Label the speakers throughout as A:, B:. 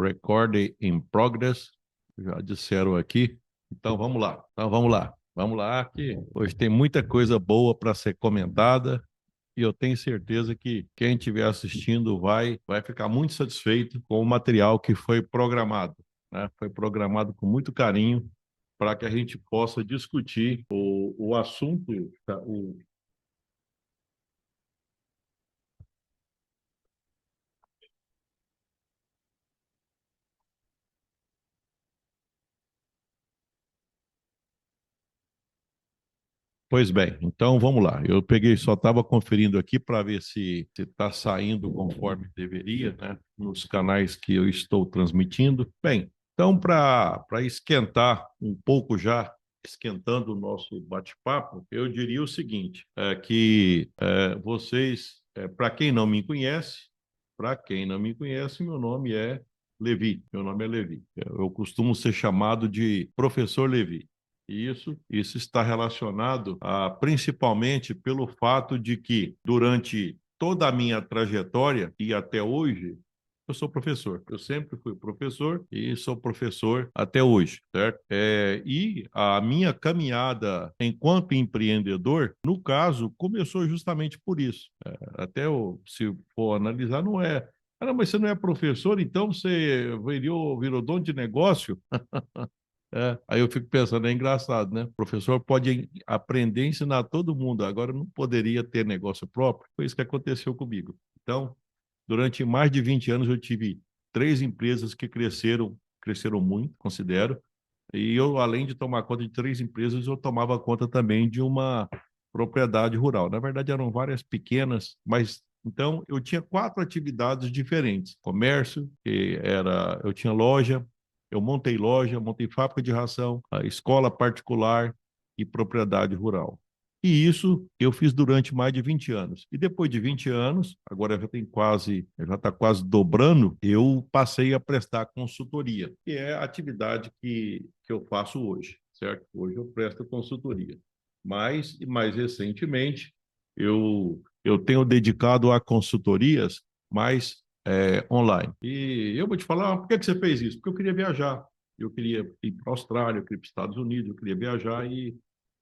A: Recording in progress. Já disseram aqui. Então vamos lá. Vamos lá, que hoje tem muita coisa boa para ser comentada e eu tenho certeza que quem estiver assistindo vai ficar muito satisfeito com o material que foi programado, né? Foi programado com muito carinho para que a gente possa discutir o assunto, tá? Pois bem, então vamos lá. Eu peguei, só estava conferindo aqui para ver se está saindo conforme deveria, né, nos canais que eu estou transmitindo. Bem, então para esquentar um pouco já, esquentando o nosso bate-papo, eu diria o seguinte: vocês, para quem não me conhece, meu nome é Levi. Meu nome é Levi. Eu costumo ser chamado de Professor Levi. Isso está relacionado principalmente pelo fato de que, durante toda a minha trajetória e até hoje, eu sou professor. Eu sempre fui professor e sou professor até hoje, certo? E a minha caminhada enquanto empreendedor, no caso, começou justamente por isso. Se for analisar, não é. Ah, não, mas você não é professor, então você virou dono de negócio? Aí eu fico pensando, é engraçado, né? O professor pode aprender e ensinar todo mundo, agora não poderia ter negócio próprio. Foi isso que aconteceu comigo. Então, durante mais de 20 anos, eu tive três empresas que cresceram muito, considero. E eu, além de tomar conta de três empresas, eu tomava conta também de uma propriedade rural. Na verdade, eram várias pequenas, mas então eu tinha quatro atividades diferentes: comércio, eu tinha loja, eu montei loja, montei fábrica de ração, a escola particular e propriedade rural. E isso eu fiz durante mais de 20 anos. E depois de 20 anos, agora já está quase dobrando, eu passei a prestar consultoria, que é a atividade que eu faço hoje, certo? Hoje eu presto consultoria. Mas, mais recentemente, eu tenho dedicado a consultorias mais online. E eu vou te falar, por que você fez isso? Porque eu queria viajar. Eu queria ir para a Austrália, eu queria ir para os Estados Unidos, eu queria viajar e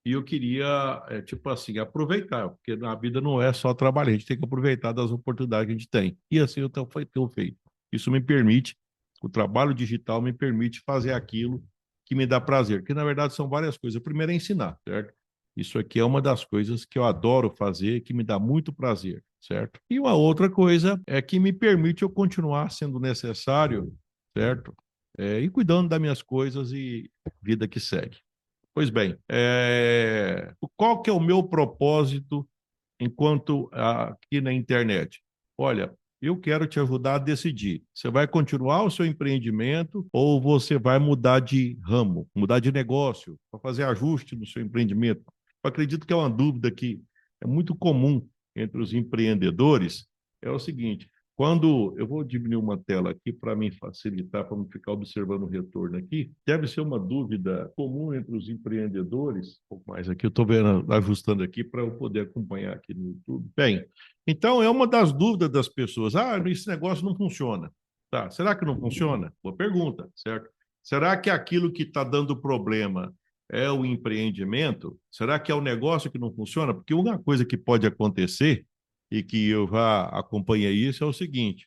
A: eu queria, tipo assim, aproveitar, porque na vida não é só trabalhar, a gente tem que aproveitar das oportunidades que a gente tem. E assim tenho feito. Isso me permite, o trabalho digital me permite fazer aquilo que me dá prazer, que na verdade são várias coisas. O primeiro é ensinar, certo? Isso aqui é uma das coisas que eu adoro fazer, que me dá muito prazer, certo? E uma outra coisa é que me permite eu continuar sendo necessário, certo? E cuidando das minhas coisas e vida que segue. Pois bem, qual que é o meu propósito enquanto aqui na internet? Olha, eu quero te ajudar a decidir. Você vai continuar o seu empreendimento ou você vai mudar de ramo, mudar de negócio, para fazer ajuste no seu empreendimento? Eu acredito que é uma dúvida que é muito comum entre os empreendedores. É o seguinte: quando eu vou diminuir uma tela aqui para me facilitar, para não ficar observando o retorno aqui, deve ser uma dúvida comum entre os empreendedores. Um pouco mais aqui, eu estou vendo, ajustando aqui para eu poder acompanhar aqui no YouTube. Bem, então é uma das dúvidas das pessoas. Ah, esse negócio não funciona. Tá, será que não funciona? Boa pergunta, certo? Será que aquilo que está dando problema é o empreendimento? Será que é o negócio que não funciona? Porque uma coisa que pode acontecer e que eu já acompanhei isso é o seguinte: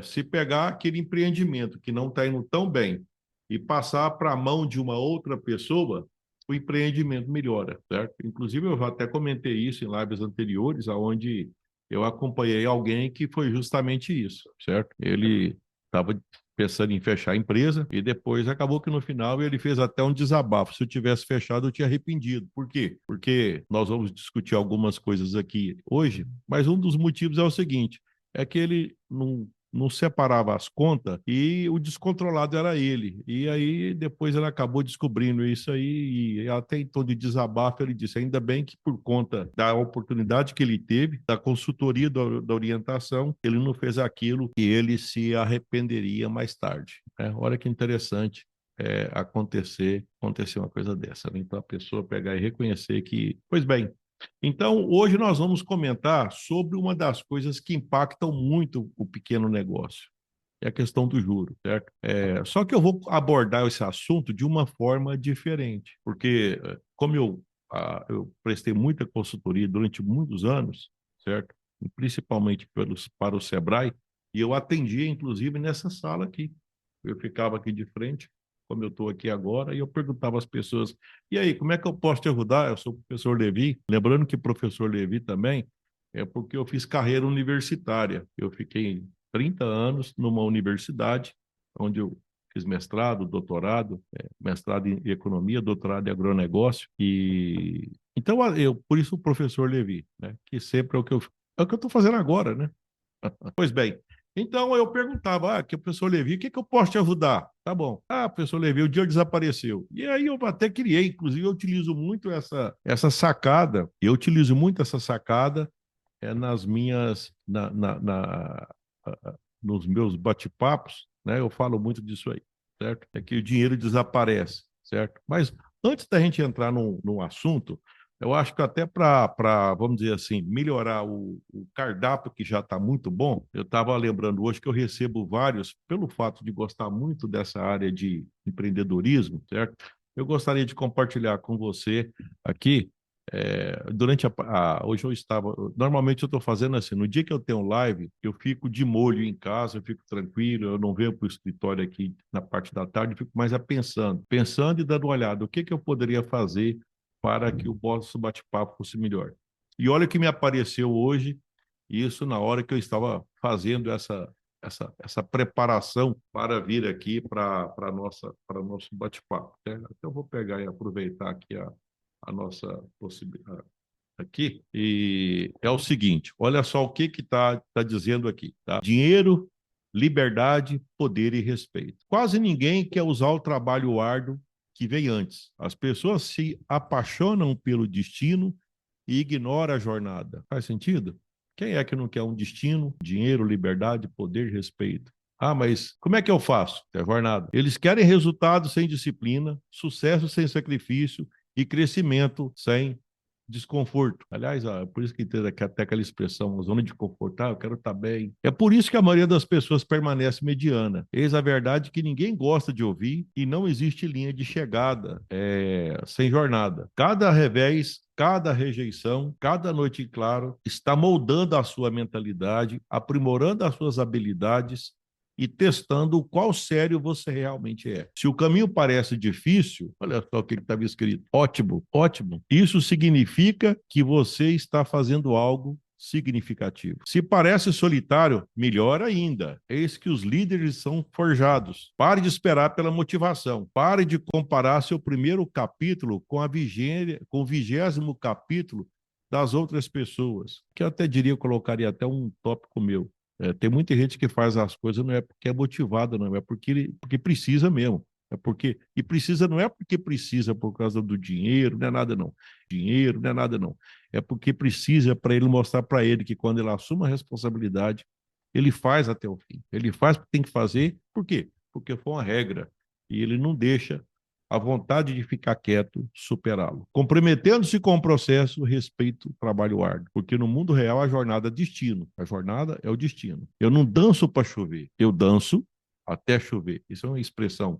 A: se pegar aquele empreendimento que não está indo tão bem e passar para a mão de uma outra pessoa, o empreendimento melhora, certo? Inclusive, eu já até comentei isso em lives anteriores, onde eu acompanhei alguém que foi justamente isso, certo? Ele estava pensando em fechar a empresa e depois acabou que no final ele fez até um desabafo. Se eu tivesse fechado, eu tinha arrependido. Por quê? Porque nós vamos discutir algumas coisas aqui hoje, mas um dos motivos é o seguinte: é que ele não separava as contas e o descontrolado era ele. E aí depois ele acabou descobrindo isso aí e até em tom de desabafo ele disse: ainda bem que por conta da oportunidade que ele teve, da consultoria, da orientação, ele não fez aquilo que ele se arrependeria mais tarde, né? Olha que interessante. Acontecer uma coisa dessa, né? Então a pessoa pegar e reconhecer que, pois bem, então, hoje nós vamos comentar sobre uma das coisas que impactam muito o pequeno negócio. é a questão do juro, certo? Só que eu vou abordar esse assunto de uma forma diferente, porque como eu prestei muita consultoria durante muitos anos, certo? E principalmente para o Sebrae, e eu atendia, inclusive, nessa sala aqui. Eu ficava aqui de frente, como eu estou aqui agora, e eu perguntava às pessoas, e aí, como é que eu posso te ajudar? Eu sou o professor Levi, lembrando que professor Levi também é porque eu fiz carreira universitária. Eu fiquei 30 anos numa universidade, onde eu fiz mestrado, doutorado, mestrado em economia, doutorado em agronegócio, e então por isso o professor Levi, né? Que sempre é o que eu estou fazendo agora, né? Pois bem, então eu perguntava, que o professor Levi, o que eu posso te ajudar? Tá bom. Professor Levi, o dia desapareceu. E aí eu até criei, inclusive eu utilizo muito essa sacada, eu utilizo muito essa sacada nas minhas, nos meus bate-papos, né? Eu falo muito disso aí, certo? É que o dinheiro desaparece, certo? Mas antes da gente entrar num assunto, eu acho que até vamos dizer assim, melhorar o cardápio, que já está muito bom, eu estava lembrando hoje que eu recebo vários, pelo fato de gostar muito dessa área de empreendedorismo, certo? Eu gostaria de compartilhar com você aqui hoje eu estava. Normalmente eu estou fazendo assim: no dia que eu tenho live, eu fico de molho em casa, eu fico tranquilo, eu não venho para o escritório aqui na parte da tarde, eu fico mais pensando e dando uma olhada, o que eu poderia fazer para que o nosso bate-papo fosse melhor. E olha o que me apareceu hoje, isso na hora que eu estava fazendo essa preparação para vir aqui para o nosso bate-papo. Né? Então, eu vou pegar e aproveitar aqui a nossa possibilidade aqui, e é o seguinte, olha só o que tá dizendo aqui, tá? Dinheiro, liberdade, poder e respeito. Quase ninguém quer usar o trabalho árduo que vem antes. As pessoas se apaixonam pelo destino e ignoram a jornada. Faz sentido? Quem é que não quer um destino, dinheiro, liberdade, poder e respeito? Mas como é que eu faço? É a jornada. Eles querem resultados sem disciplina, sucesso sem sacrifício e crescimento sem desconforto. Aliás, por isso que tem até aquela expressão, zona de conforto, eu quero estar bem. É por isso que a maioria das pessoas permanece mediana. Eis a verdade que ninguém gosta de ouvir e não existe linha de chegada sem jornada. Cada revés, cada rejeição, cada noite em claro está moldando a sua mentalidade, aprimorando as suas habilidades e testando o qual sério você realmente é. Se o caminho parece difícil, olha só o que estava escrito. Ótimo, ótimo. Isso significa que você está fazendo algo significativo. Se parece solitário, melhor ainda. Eis que os líderes são forjados. Pare de esperar pela motivação. Pare de comparar seu primeiro capítulo com o 20º capítulo das outras pessoas. Que eu até diria, eu colocaria até um tópico meu. Tem muita gente que faz as coisas não é porque é motivada, não, é porque precisa mesmo. E precisa não é porque precisa por causa do dinheiro, não é nada não. Dinheiro não é nada não. É porque precisa para ele mostrar para ele que quando ele assume a responsabilidade, ele faz até o fim. Ele faz o que tem que fazer, por quê? Porque foi uma regra. E ele não deixa a vontade de ficar quieto superá-lo. Comprometendo-se com o processo, respeito o trabalho árduo, porque no mundo real a jornada é destino. A jornada é o destino. Eu não danço para chover, eu danço até chover. Isso é uma expressão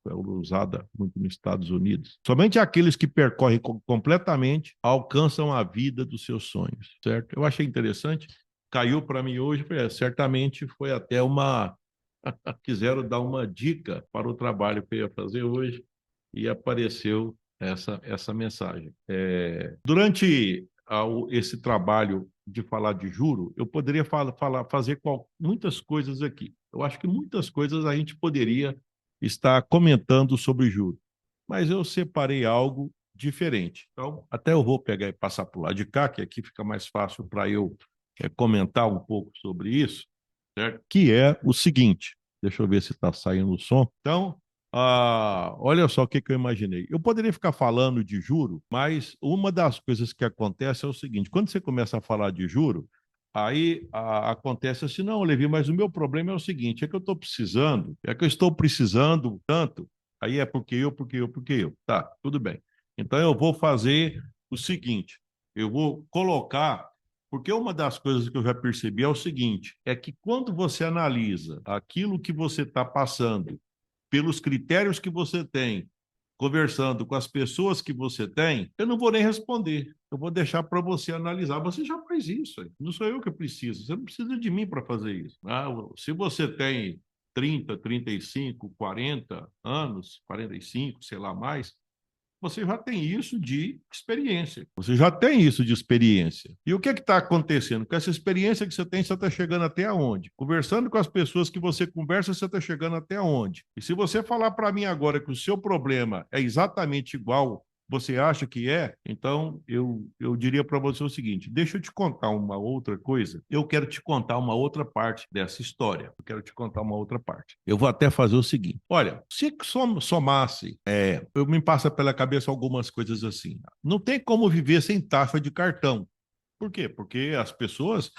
A: usada muito nos Estados Unidos. Somente aqueles que percorrem completamente alcançam a vida dos seus sonhos, certo? Eu achei interessante. Caiu para mim hoje, certamente foi até quiseram dar uma dica para o trabalho que eu ia fazer hoje e apareceu essa mensagem. Durante esse trabalho de falar de juro, eu poderia fazer muitas coisas aqui. Eu acho que muitas coisas a gente poderia estar comentando sobre juro, mas eu separei algo diferente. Então, até eu vou pegar e passar para o lado de cá, que aqui fica mais fácil para eu comentar um pouco sobre isso, certo? Que é o seguinte, deixa eu ver se está saindo o som. Então, olha só o que eu imaginei. Eu poderia ficar falando de juro, mas uma das coisas que acontece é o seguinte: quando você começa a falar de juro, aí acontece assim, não, Levi, mas o meu problema é o seguinte: é que eu estou precisando tanto, aí é porque eu. Tá, tudo bem. Então eu vou fazer o seguinte: eu vou colocar Porque uma das coisas que eu já percebi é o seguinte, é que quando você analisa aquilo que você está passando, pelos critérios que você tem, conversando com as pessoas que você tem, eu não vou nem responder. Eu vou deixar para você analisar. Você já faz isso. Não sou eu que preciso. Você não precisa de mim para fazer isso. Se você tem 30, 35, 40 anos, 45, sei lá mais, você já tem isso de experiência. Você já tem isso de experiência. E o que está acontecendo? Com essa experiência que você está chegando até onde? Conversando com as pessoas que você conversa, você está chegando até onde? E se você falar para mim agora que o seu problema é exatamente igual você acha que é, então eu diria para você o seguinte: deixa eu te contar uma outra coisa. Eu quero te contar uma outra parte dessa história. Eu quero te contar uma outra parte. Eu vou até fazer o seguinte: olha, se somasse, eu me passa pela cabeça algumas coisas assim. Não tem como viver sem taxa de cartão. Por quê? Porque as pessoas,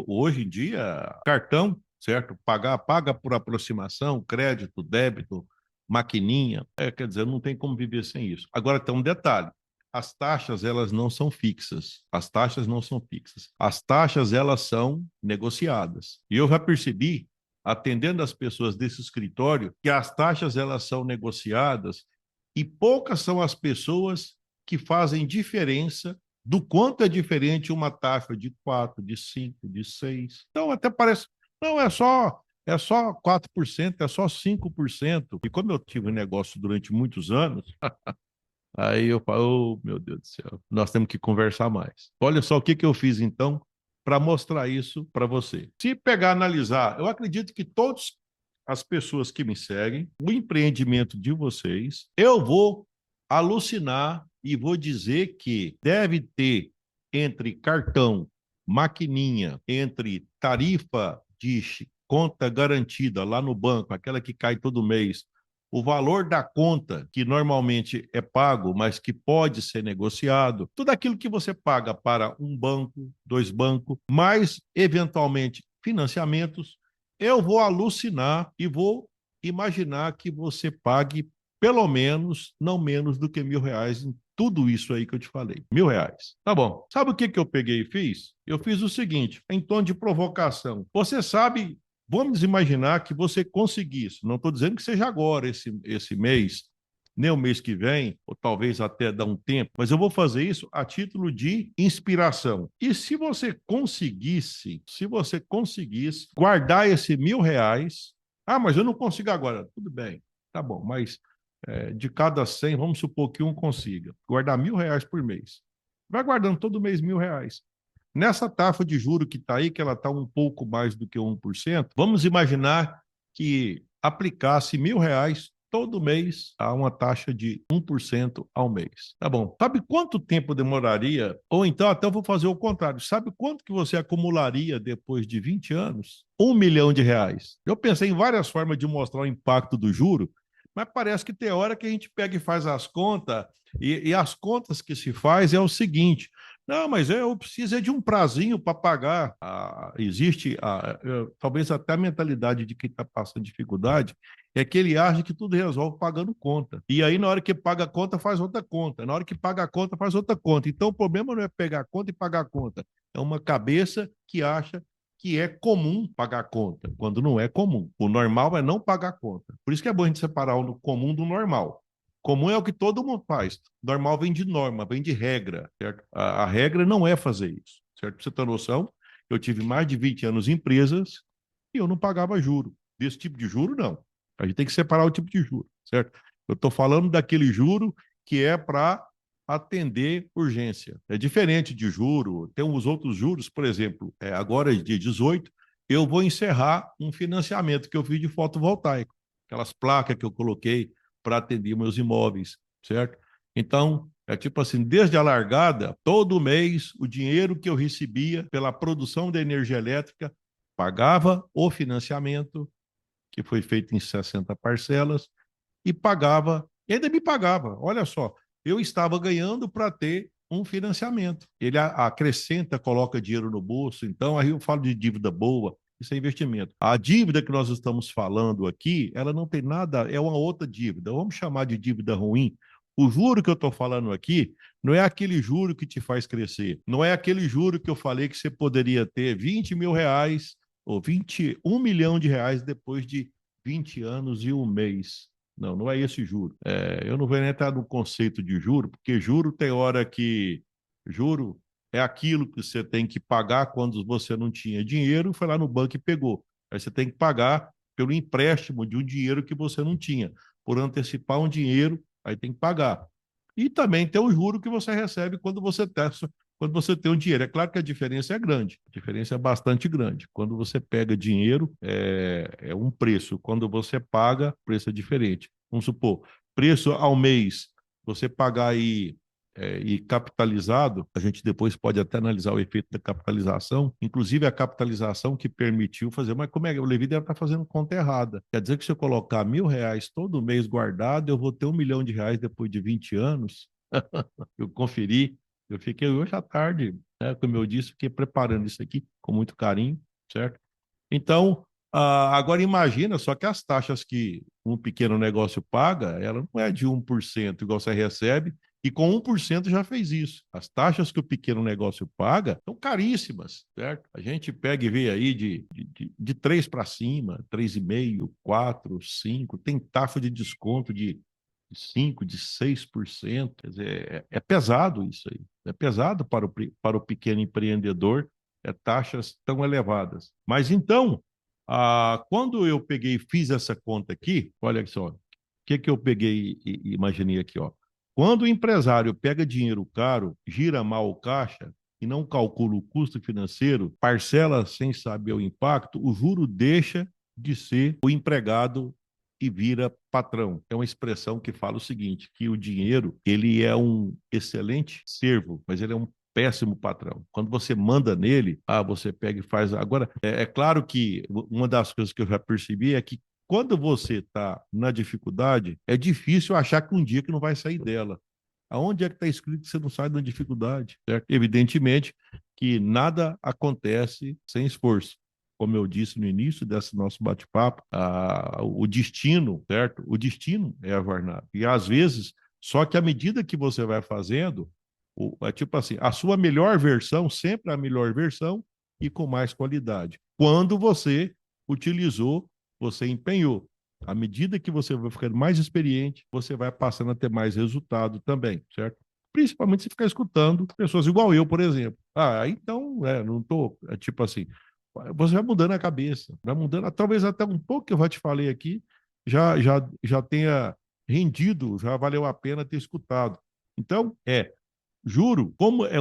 A: hoje em dia, cartão, certo? Paga por aproximação, crédito, débito, maquininha, quer dizer, não tem como viver sem isso. Agora tem um detalhe: as taxas, elas não são fixas. As taxas não são fixas. As taxas, elas são negociadas. E eu já percebi, atendendo as pessoas desse escritório, que as taxas, elas são negociadas e poucas são as pessoas que fazem diferença do quanto é diferente uma taxa de 4, de 5, de 6. Então, até parece, não, é só 4%, é só 5%. E como eu tive um negócio durante muitos anos, aí eu falo, oh, meu Deus do céu, nós temos que conversar mais. Olha só o que eu fiz, então, para mostrar isso para você. Se pegar, analisar, eu acredito que todas as pessoas que me seguem, o empreendimento de vocês, eu vou alucinar e vou dizer que deve ter entre cartão, maquininha, entre tarifa de conta garantida lá no banco, aquela que cai todo mês, o valor da conta, que normalmente é pago, mas que pode ser negociado, tudo aquilo que você paga para um banco, dois bancos, mais eventualmente financiamentos, eu vou alucinar e vou imaginar que você pague pelo menos, não menos do que R$ 1.000 em tudo isso aí que eu te falei. R$ 1.000. Tá bom. Sabe o que eu peguei e fiz? Eu fiz o seguinte, em tom de provocação. Você sabe, vamos imaginar que você conseguisse, não estou dizendo que seja agora, esse mês, nem o mês que vem, ou talvez até dar um tempo, mas eu vou fazer isso a título de inspiração. E se você conseguisse guardar esse R$ 1.000, mas eu não consigo agora. Tudo bem, tá bom, mas de cada 100, vamos supor que um consiga guardar R$ 1.000 por mês. Vai guardando todo mês R$ 1.000. Nessa taxa de juro que está aí, que ela está um pouco mais do que 1%, vamos imaginar que aplicasse R$ 1.000 todo mês a uma taxa de 1% ao mês. Tá bom. Sabe quanto tempo demoraria? Ou então até eu vou fazer o contrário. Sabe quanto que você acumularia depois de 20 anos? R$ 1.000.000. Eu pensei em várias formas de mostrar o impacto do juro, mas parece que tem hora que a gente pega e faz as contas, e as contas que se faz é o seguinte: não, mas eu preciso de um prazinho para pagar. Existe, talvez até a mentalidade de quem está passando dificuldade, é que ele acha que tudo resolve pagando conta. E aí, na hora que paga a conta, faz outra conta. Na hora que paga a conta, faz outra conta. Então, o problema não é pegar a conta e pagar a conta. É uma cabeça que acha que é comum pagar conta, quando não é comum. O normal é não pagar conta. Por isso que é bom a gente separar o comum do normal. Comum é o que todo mundo faz. Normal vem de norma, vem de regra, certo? A regra não é fazer isso, certo? Pra você ter noção, eu tive mais de 20 anos em empresas e eu não pagava juro. Desse tipo de juro, não. A gente tem que separar o tipo de juro, certo? Eu estou falando daquele juro que é para atender urgência. É diferente de juro. Tem os outros juros, por exemplo, agora dia 18, eu vou encerrar um financiamento que eu fiz de fotovoltaico. Aquelas placas que eu coloquei para atender meus imóveis, certo? Então, é tipo assim, desde a largada, todo mês, o dinheiro que eu recebia pela produção de energia elétrica pagava o financiamento, que foi feito em 60 parcelas, e pagava, e ainda me pagava. Olha só, eu estava ganhando para ter um financiamento. Ele acrescenta, coloca dinheiro no bolso. Então, aí eu falo de dívida boa, isso é investimento. A dívida que nós estamos falando aqui, ela não tem nada, é uma outra dívida. Vamos chamar de dívida ruim, O juro que eu estou falando aqui não é aquele juro que te faz crescer. Não é aquele juro que eu falei que você poderia ter 20 mil reais ou 21 milhão de reais depois de 20 anos e um mês. Não, não é esse juro. Eu não vou nem entrar no conceito de juro, porque juro tem hora que... Juro é aquilo que você tem que pagar quando você não tinha dinheiro, foi lá no banco e pegou. Aí você tem que pagar pelo empréstimo de um dinheiro que você não tinha. Por antecipar um dinheiro, aí tem que pagar. E também tem o juro que você recebe quando você tem um dinheiro. É claro que a diferença é grande, a diferença é bastante grande. Quando você pega dinheiro, é um preço. Quando você paga, o preço é diferente. Vamos supor, preço ao mês, você pagar aí e capitalizado, a gente depois pode até analisar o efeito da capitalização, inclusive a capitalização que permitiu fazer, mas como é que o Levi deve estar fazendo conta errada? Quer dizer que se eu colocar R$ 1.000 todo mês guardado, eu vou ter R$ 1 milhão depois de 20 anos? Eu conferi, eu fiquei hoje à tarde, né, como eu disse, fiquei preparando isso aqui com muito carinho, certo? Então, agora imagina só que as taxas que um pequeno negócio paga, ela não é de 1% igual você recebe, e com 1% já fez isso. As taxas que o pequeno negócio paga são caríssimas, certo? A gente pega e vê aí de 3 para cima, 3,5, 4, 5, tem taxa de desconto de 5, de 6%. Quer dizer, é pesado isso aí. É pesado para o pequeno empreendedor taxas tão elevadas. Mas então, quando eu peguei e fiz essa conta aqui, olha só, o que eu peguei e imaginei aqui, ó. Quando o empresário pega dinheiro caro, gira mal o caixa e não calcula o custo financeiro, parcela sem saber o impacto, o juro deixa de ser o empregado e vira patrão. É uma expressão que fala o seguinte, que o dinheiro, ele é um excelente servo, mas ele é um péssimo patrão. Quando você manda nele, você pega e faz. Agora, é claro que uma das coisas que eu já percebi é que quando você está na dificuldade, é difícil achar que um dia que não vai sair dela. Aonde é que está escrito que você não sai da dificuldade? Certo? Evidentemente que nada acontece sem esforço. Como eu disse no início desse nosso bate-papo, o destino, certo? O destino é a jornada. E às vezes, só que à medida que você vai fazendo, é tipo assim, a sua melhor versão sempre é a melhor versão e com mais qualidade. Quando você utilizou, você empenhou. À medida que você vai ficando mais experiente, você vai passando a ter mais resultado também, certo? Principalmente se ficar escutando pessoas igual eu, por exemplo. Então, não tô, tipo assim, você vai mudando a cabeça, vai mudando, talvez até um pouco que eu já te falei aqui, já tenha rendido, já valeu a pena ter escutado. Então, juro, como é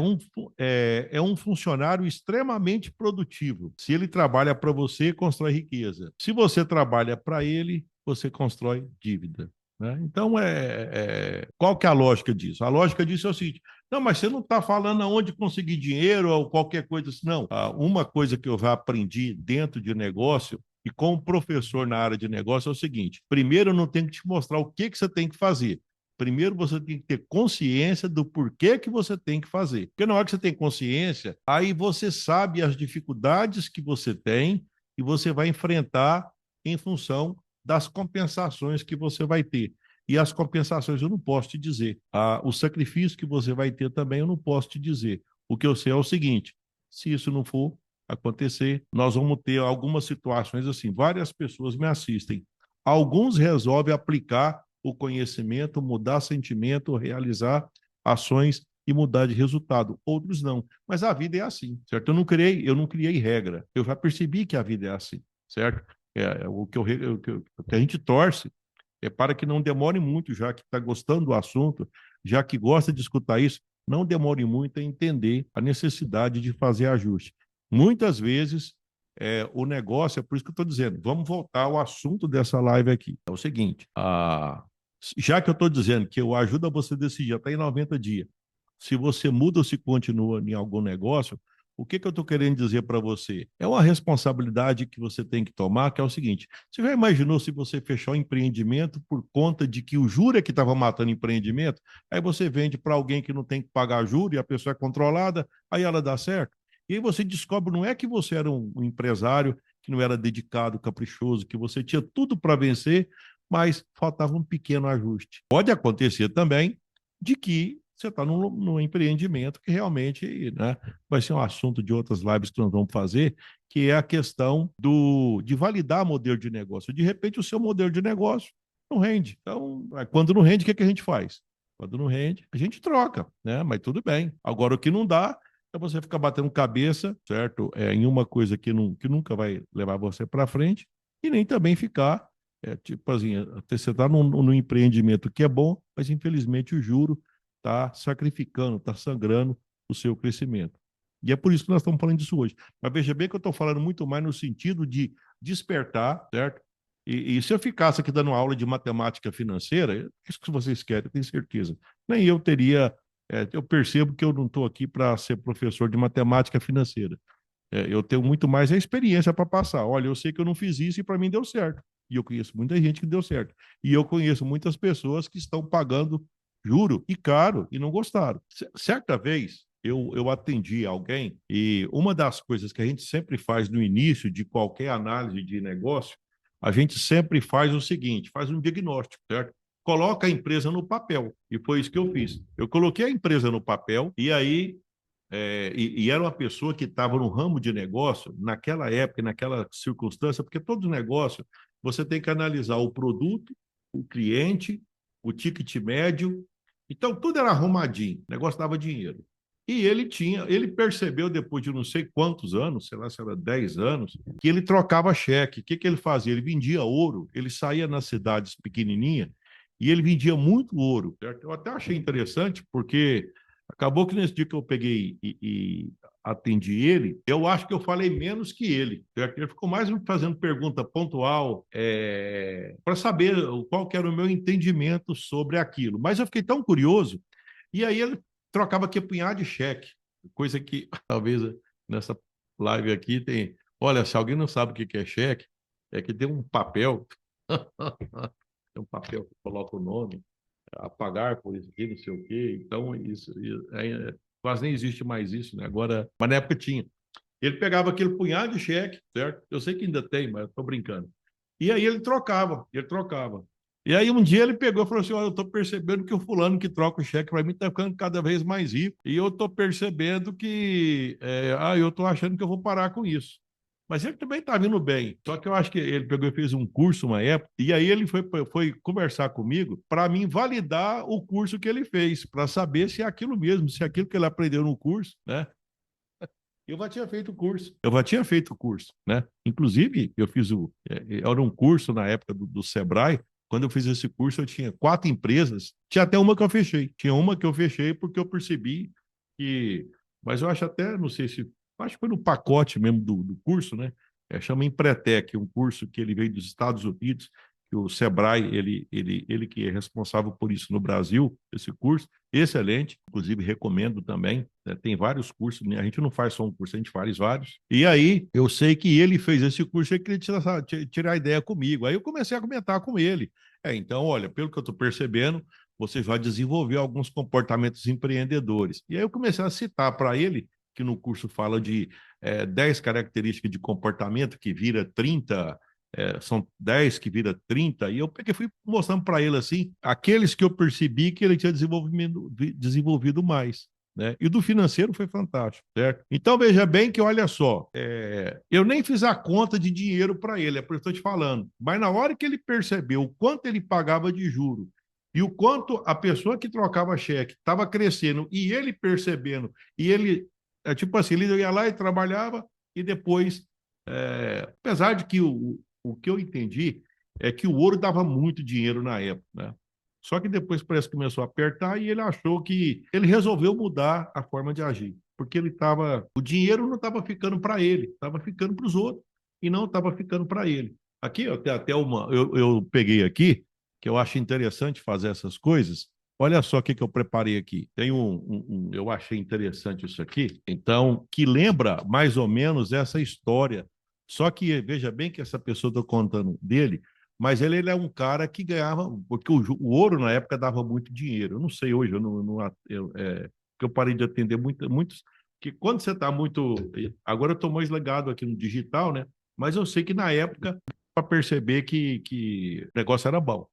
A: um funcionário extremamente produtivo. Se ele trabalha para você, constrói riqueza. Se você trabalha para ele, você constrói dívida. Né? Então, qual que é a lógica disso? A lógica disso é o seguinte: não, mas você não está falando aonde conseguir dinheiro ou qualquer coisa assim. Não. Uma coisa que eu já aprendi dentro de negócio e como professor na área de negócio é o seguinte: primeiro, eu não tenho que te mostrar o que você tem que fazer. Primeiro você tem que ter consciência do porquê que você tem que fazer. Porque na hora que você tem consciência, aí você sabe as dificuldades que você tem e você vai enfrentar em função das compensações que você vai ter. E as compensações eu não posso te dizer. O sacrifício que você vai ter também eu não posso te dizer. O que eu sei é o seguinte: se isso não for acontecer, nós vamos ter algumas situações assim. Várias pessoas me assistem. Alguns resolvem aplicar o conhecimento, mudar sentimento, realizar ações e mudar de resultado. Outros não. Mas a vida é assim, certo? Eu não criei regra. Eu já percebi que a vida é assim, certo? O que a gente torce é para que não demore muito, já que está gostando do assunto, já que gosta de escutar isso, não demore muito a entender a necessidade de fazer ajuste. Muitas vezes, o negócio, é por isso que eu estou dizendo, vamos voltar ao assunto dessa live aqui. É o seguinte, já que eu estou dizendo que eu ajudo a você decidir até em 90 dias, se você muda ou se continua em algum negócio, o que eu estou querendo dizer para você? É uma responsabilidade que você tem que tomar, que é o seguinte: você já imaginou se você fechar um empreendimento por conta de que o juro é que estava matando o empreendimento? Aí você vende para alguém que não tem que pagar juro e a pessoa é controlada, aí ela dá certo. E aí você descobre, não é que você era um empresário que não era dedicado, caprichoso, que você tinha tudo para vencer, mas faltava um pequeno ajuste. Pode acontecer também de que você está num empreendimento que realmente, né, vai ser um assunto de outras lives que nós vamos fazer, que é a questão de validar modelo de negócio. De repente, o seu modelo de negócio não rende. Então, quando não rende, o que é que a gente faz? Quando não rende, a gente troca, né? Mas tudo bem. Agora, o que não dá é você ficar batendo cabeça, certo? Em uma coisa que nunca vai levar você para frente, e nem também ficar, tipo assim, você está num empreendimento que é bom, mas infelizmente o juro está sacrificando, está sangrando o seu crescimento. E é por isso que nós estamos falando disso hoje. Mas veja bem que eu estou falando muito mais no sentido de despertar, certo? E se eu ficasse aqui dando aula de matemática financeira, é isso que vocês querem, eu tenho certeza. Nem eu teria. Eu percebo que eu não estou aqui para ser professor de matemática financeira. Eu tenho muito mais a experiência para passar. Olha, eu sei que eu não fiz isso e para mim deu certo. E eu conheço muita gente que deu certo. E eu conheço muitas pessoas que estão pagando juro e caro e não gostaram. Certa vez, eu atendi alguém e uma das coisas que a gente sempre faz no início de qualquer análise de negócio, a gente sempre faz o seguinte, faz um diagnóstico, certo? Coloca a empresa no papel. E foi isso que eu fiz. Eu coloquei a empresa no papel e aí e era uma pessoa que estava no ramo de negócio, naquela época, naquela circunstância, porque todo negócio você tem que analisar o produto, o cliente, o ticket médio. Então, tudo era arrumadinho, o negócio dava dinheiro. E ele percebeu depois de não sei quantos anos, sei lá se era 10 anos, que ele trocava cheque. O que que ele fazia? Ele vendia ouro, ele saía nas cidades pequenininhas e ele vendia muito ouro. Certo? Eu até achei interessante, porque acabou que nesse dia que eu peguei e atendi ele, eu acho que eu falei menos que ele. Ele ficou mais me fazendo pergunta pontual para saber qual que era o meu entendimento sobre aquilo. Mas eu fiquei tão curioso, e aí ele trocava aqui punhado de cheque, coisa que talvez nessa live aqui tem. Olha, se alguém não sabe o que é cheque, é que tem um papel, tem um papel que coloca o nome a pagar por isso aqui, não sei o quê. Então, quase nem existe mais isso, né? Agora, mas na época tinha. Ele pegava aquele punhado de cheque, certo? Eu sei que ainda tem, mas estou brincando. E aí ele trocava, ele trocava. E aí um dia ele pegou e falou assim: olha, eu estou percebendo que o fulano que troca o cheque para mim está ficando cada vez mais rico. E eu estou percebendo que eu estou achando que eu vou parar com isso. Mas ele também está vindo bem. Só que eu acho que ele pegou e fez um curso uma época, e aí ele foi conversar comigo para mim validar o curso que ele fez, para saber se é aquilo mesmo, se é aquilo que ele aprendeu no curso, né? Eu já tinha feito o curso. Eu já tinha feito o curso, né? Inclusive, eu fiz era um curso na época do Sebrae. Quando eu fiz esse curso, eu tinha 4 empresas. Tinha até uma que eu fechei. Tinha uma que eu fechei porque eu percebi que. Mas eu acho até, não sei se. Acho que foi no pacote mesmo do curso, né? Chama Empretec, um curso que ele veio dos Estados Unidos, que o Sebrae, ele que é responsável por isso no Brasil, esse curso, excelente, inclusive recomendo também, né? Tem vários cursos, né? A gente não faz só um curso, a gente faz vários. E aí, eu sei que ele fez esse curso e queria tirar a ideia comigo. Aí eu comecei a comentar com ele. Então, olha, pelo que eu estou percebendo, você vai desenvolver alguns comportamentos empreendedores. E aí eu comecei a citar para ele, que no curso fala de 10 características de comportamento que vira 30, são 10 que vira 30, e eu peguei, fui mostrando para ele assim, aqueles que eu percebi que ele tinha desenvolvido mais. Né? E do financeiro foi fantástico, certo? Então veja bem que, olha só, eu nem fiz a conta de dinheiro para ele, é por isso que eu estou te falando, mas na hora que ele percebeu o quanto ele pagava de juro e o quanto a pessoa que trocava cheque estava crescendo e ele percebendo, e ele, tipo assim, ele ia lá e trabalhava e depois, apesar de que o que eu entendi é que o ouro dava muito dinheiro na época, né? Só que depois parece que começou a apertar e ele achou que ele resolveu mudar a forma de agir, porque o dinheiro não estava ficando para ele, estava ficando para os outros e não estava ficando para ele. Aqui eu tenho até eu peguei aqui que eu acho interessante fazer essas coisas. Olha só o que eu preparei aqui. Tem eu achei interessante isso aqui. Então, que lembra mais ou menos essa história. Só que veja bem que essa pessoa estou contando dele, mas ele é um cara que ganhava, porque o ouro na época dava muito dinheiro. Eu não sei hoje, porque eu parei de atender muitos, que quando você está muito. Agora eu estou mais ligado aqui no digital, né? Mas eu sei que na época, para perceber que o negócio era bom.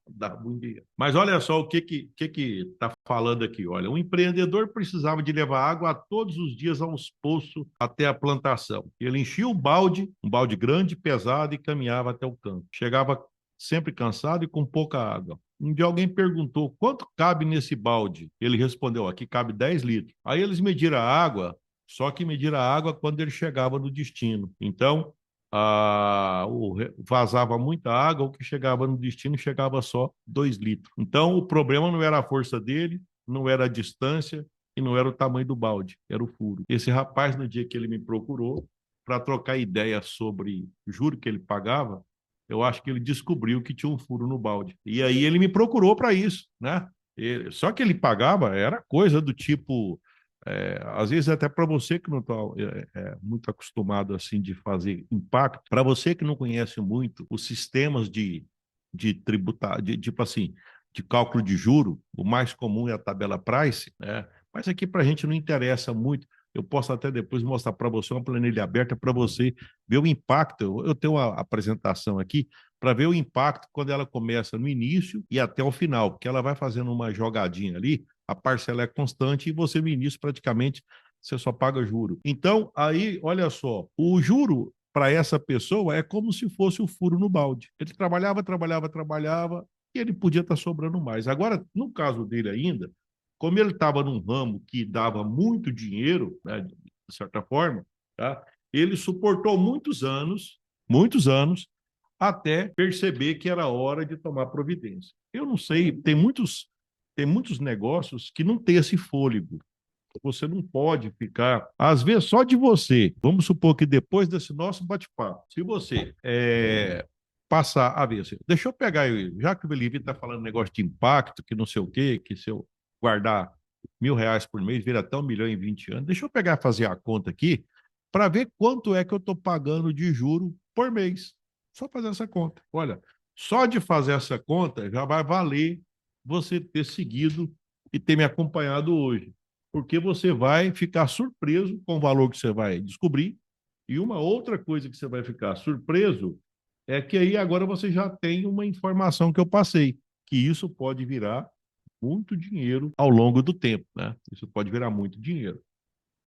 A: Dava um dinheiro. Mas olha só o que está falando aqui. Olha, um empreendedor precisava de levar água todos os dias aos poços até a plantação. Ele enchia o balde, um balde grande, pesado, e caminhava até o campo. Chegava sempre cansado e com pouca água. Um dia alguém perguntou quanto cabe nesse balde. Ele respondeu: aqui cabe 10 litros. Aí eles mediram a água, só que mediram a água quando ele chegava no destino. Então, vazava muita água, o que chegava no destino chegava só 2 litros. Então, o problema não era a força dele, não era a distância e não era o tamanho do balde, era o furo. Esse rapaz, no dia que ele me procurou para trocar ideia sobre o juro que ele pagava, eu acho que ele descobriu que tinha um furo no balde. E aí ele me procurou para isso, né? Só que ele pagava, era coisa do tipo às vezes até para você que não está muito acostumado assim de fazer impacto, para você que não conhece muito os sistemas de tributar, tipo assim, de cálculo de juro, o mais comum é a tabela Price, né? Mas aqui para a gente não interessa muito. Eu posso até depois mostrar para você uma planilha aberta para você ver o impacto. Eu tenho uma apresentação aqui para ver o impacto quando ela começa no início e até o final, porque ela vai fazendo uma jogadinha ali, a parcela é constante e você no início praticamente você só paga juro. Então, aí, olha só, o juro para essa pessoa é como se fosse o furo no balde. Ele trabalhava, trabalhava, trabalhava e ele podia estar sobrando mais. Agora, no caso dele ainda, como ele estava num ramo que dava muito dinheiro, né, de certa forma, tá? Ele suportou muitos anos, até perceber que era hora de tomar providência. Eu não sei, tem muitos negócios que não têm esse fôlego. Você não pode ficar, às vezes, só de você. Vamos supor que depois desse nosso bate-papo, se você passar a ver, assim, deixa eu pegar, já que o Believe está falando negócio de impacto, que não sei o quê, que se eu guardar R$ 1.000 por mês, vira até 1 milhão em 20 anos. Deixa eu pegar e fazer a conta aqui para ver quanto é que eu estou pagando de juro por mês. Só fazer essa conta. Olha, só de fazer essa conta já vai valer você ter seguido e ter me acompanhado hoje, porque você vai ficar surpreso com o valor que você vai descobrir. E uma outra coisa que você vai ficar surpreso é que aí agora você já tem uma informação que eu passei, que isso pode virar muito dinheiro ao longo do tempo, né? Isso pode virar muito dinheiro.